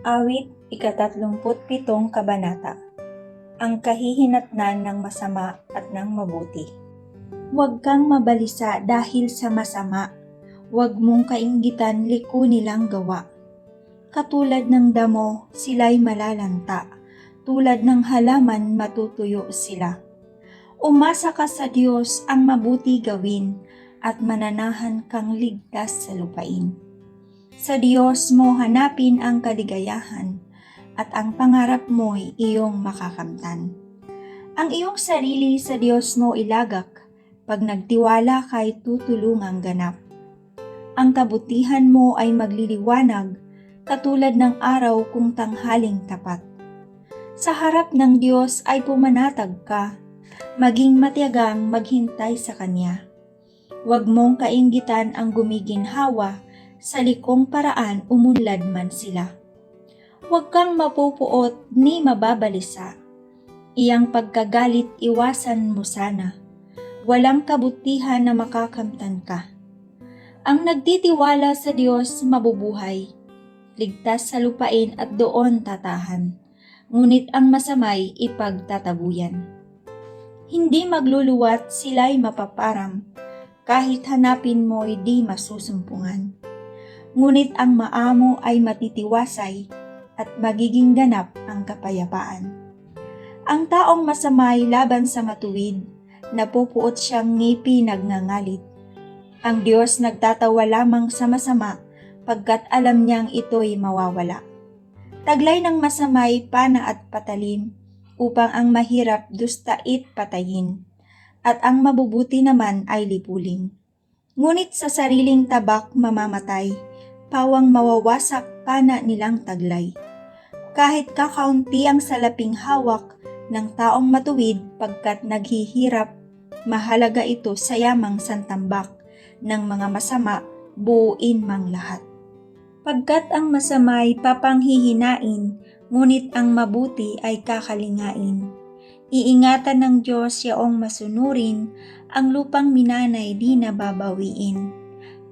Awit, ika-37 kabanata. Ang kahihinatnan ng masama at ng mabuti. Huwag kang mabalisa dahil sa masama. Huwag mong kainggitan liku nilang gawa. Katulad ng damo, sila'y malalanta. Tulad ng halaman, matutuyo sila. Umasa ka sa Diyos ang mabuti gawin at mananahan kang ligtas sa lupain. Sa Diyos mo hanapin ang kaligayahan at ang pangarap mo'y iyong makakamtan. Ang iyong sarili sa Diyos mo ilagak, pag nagtiwala kay tutulungang ganap. Ang kabutihan mo ay magliliwanag, katulad ng araw kung tanghaling tapat. Sa harap ng Diyos ay pumanatag ka, maging matiyagang maghintay sa Kanya. Huwag mong kainggitan ang gumiginhawa, sa likong paraan umunlad man sila. Huwag kang mapupuot ni mababalisa. Iyang pagkagalit iwasan mo sana. Walang kabutihan na makakamtan ka. Ang nagtitiwala sa Diyos mabubuhay. Ligtas sa lupain at doon tatahan. Ngunit ang masamay ipagtatabuyan. Hindi magluluwat sila'y mapaparam. Kahit hanapin mo'y di masusumpungan. Ngunit ang maamo ay matitiwasay at magiging ganap ang kapayapaan. Ang taong masamay laban sa matuwid, napupuot siyang ngipi nagngangalit. Ang Diyos nagtatawa lamang sa masama, pagkat alam niyang ito'y mawawala. Taglay ng masamay pana at patalim, upang ang mahirap dustait patayin, at ang mabubuti naman ay lipulin. Ngunit sa sariling tabak mamamatay, pawang mawawasak pana nilang taglay. Kahit kakaunti ang salaping hawak ng taong matuwid pagkat naghihirap, mahalaga ito sa yamang santambak ng mga masama, buuin mang lahat. Pagkat ang masama'y papanghihinain, ngunit ang mabuti ay kakalingain. Iingatan ng Diyos yaong masunurin, ang lupang minanay di nababawiin.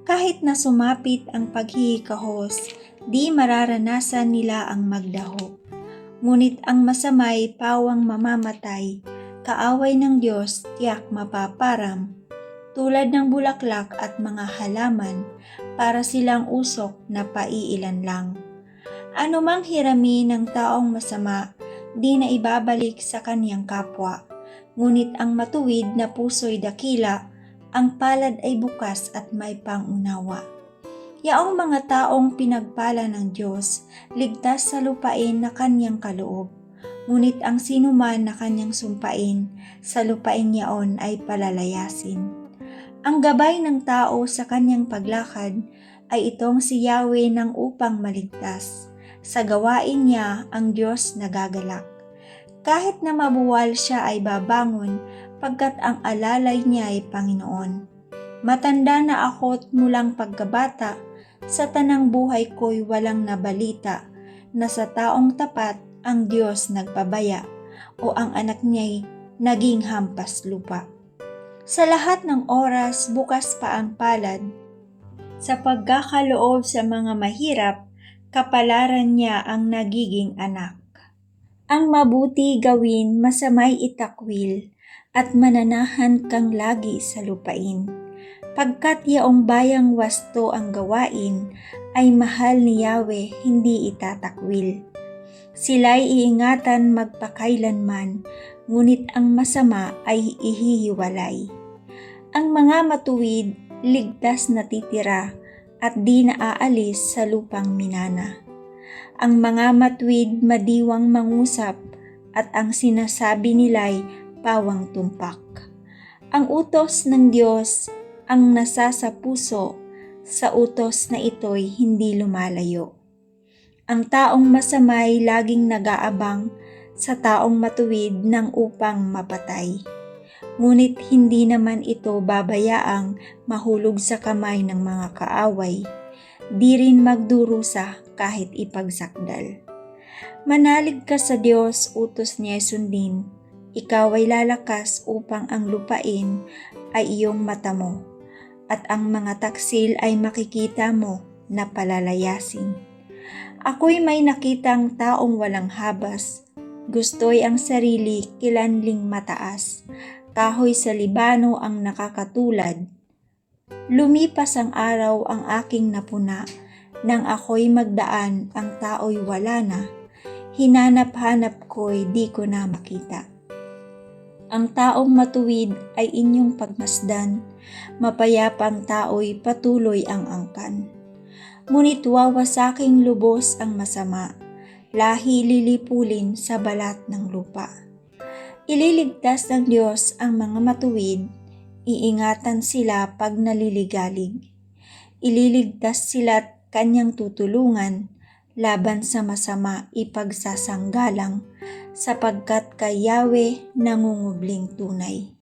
Kahit na sumapit ang paghihikahos, di mararanasan nila ang magdaho. Ngunit ang masamay pawang mamamatay, kaaway ng Diyos tiyak mapaparam. Tulad ng bulaklak at mga halaman, para silang usok na paiilan lang. Anumang hirami ng taong masama, di na ibabalik sa kaniyang kapwa. Ngunit ang matuwid na puso'y dakila, ang palad ay bukas at may pangunawa. Yaong mga taong pinagpala ng Diyos, ligtas sa lupain na kanyang kaloob. Ngunit ang sinuman na kanyang sumpain, sa lupain yaon ay palalayasin. Ang gabay ng tao sa kanyang paglakad, ay itong si Yahweh nang upang maligtas. Sa gawain niya ang Diyos nagagalak. Kahit na mabuwal siya ay babangon, pagkat ang alalay niya ay Panginoon. Matanda na ako't mulang pagkabata, sa tanang buhay ko'y walang nabalita, na sa taong tapat ang Diyos nagpabaya, o ang anak niya'y naging hampas lupa. Sa lahat ng oras bukas pa ang palad, sa pagkakaloob sa mga mahirap, kapalaran niya ang nagiging anak. Ang mabuti gawin, masamay itakwil, at mananahan kang lagi sa lupain. Pagkat yaong bayang wasto ang gawain, ay mahal ni Yahweh hindi itatakwil. Sila'y iingatan magpakailanman, ngunit ang masama ay ihihiwalay. Ang mga matuwid, ligtas na titira, at di naaalis sa lupang minana. Ang mga matuwid madiwang mangusap, at ang sinasabi nila'y pawang tumpak. Ang utos ng Diyos ang nasa sa puso, sa utos na ito'y hindi lumalayo. Ang taong masamay laging nag-aabang sa taong matuwid ng upang mapatay. Ngunit hindi naman ito babayaang mahulog sa kamay ng mga kaaway, di rin magdurusa kahit ipagsakdal. Manalig ka sa Diyos, utos niya sundin. Ikaw ay lalakas upang ang lupain ay iyong mata mo, at ang mga taksil ay makikita mo na palalayasin. Ako'y may nakitang taong walang habas. Gusto'y ang sarili kilanling mataas. Kahoy sa Libano ang nakakatulad. Lumipas ang araw ang aking napuna. Nang ako'y magdaan ang tao'y wala na. Hinanap-hanap ko'y di ko na makita. Ang taong matuwid ay inyong pagmasdan. Mapayapang tao'y patuloy ang angkan. Ngunit wawasaking lubos ang masama, lahi lilipulin sa balat ng lupa. Ililigtas ng Diyos ang mga matuwid, iingatan sila pag naliligalig. Ililigtas sila't kanyang tutulungan, laban sa masama ipagsasanggalang, sapagkat kay Yahweh nangungubling tunay.